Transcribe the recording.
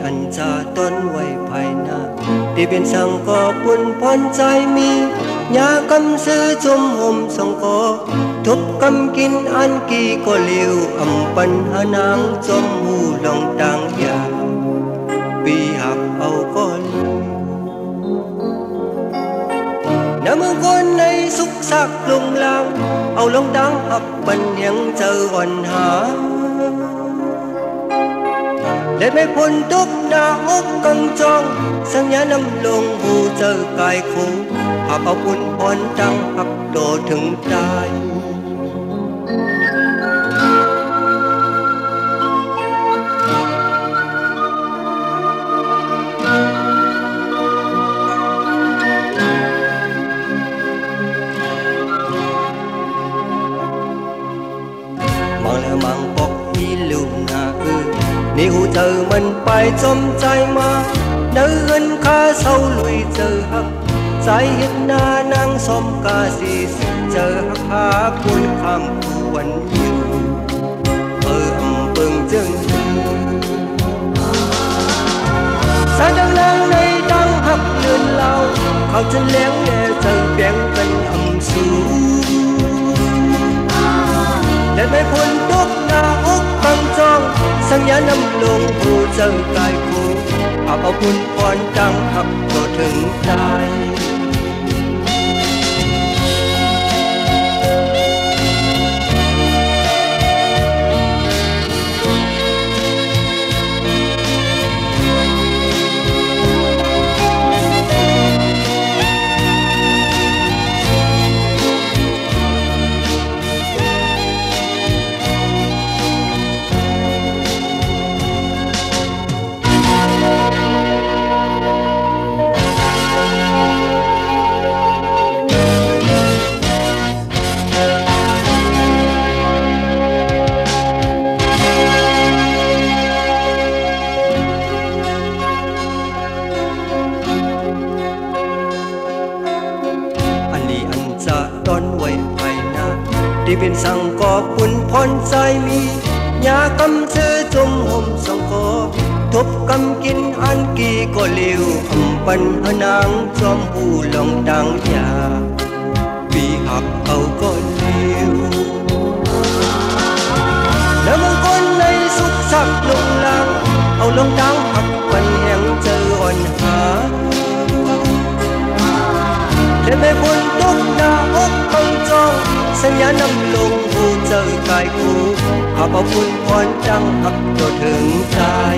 อันจะต้นไว้ภายหน้าที่เป็นสังก็ปุ่นพรใจมียากำซื้อจุ่มห่มสังก็ทุบกำกินอันกี่ก็เลี้ยวอำปันหานางจมหูลองต่างยาปีหักเอาก็น้ำมือคนในสุกสักลงลางเอาลงดังหับปันยังเจอวันหาเด็ดไม่พ้นทุกหน้าอกกังจองสัญญานำลงหูเจอกายคู่หับเอาปุ่นพรจังหับโดถึงตายมองแล้วมังปอกอีลูนานี่หูเจอมันไปจมใจมาเดินข้าเศร้าลุยเจอหักใจเห็นหน้านางสมกาสีเจอหักหาคุณคำผู้วันอยู่อำเปิงจึงสาดังนางในดังหักเลือนเล่าเขาจะเลี้ยงแน่เจอเพียงเป็นอำสูและไม่พ้นทุกหน้าอกบังจองสัญญานำลงผู้เจอกายคู่หับเอาบุญพรดังหับก็ถึงตายต้นไว้ภายหน้าที่เป็นสังก็ปุ่นพรใจมียากำซื้อจุ่มห่มสังก็ทุบกำกินอันกี่ก็เลี้ยวอำปันหานางจอมหูลองดังยาปีหักเอาก็เลี้ยวแล้วบางคนในสุขสักลงลางเอาลงดังหักปันแห่งเจออ่อนหาและไม่พ้นทุกหน้าอกบังจองสัญญานำลงหูเจอกายคู่หับเอาบุญพรจังหักก็ถึงตาย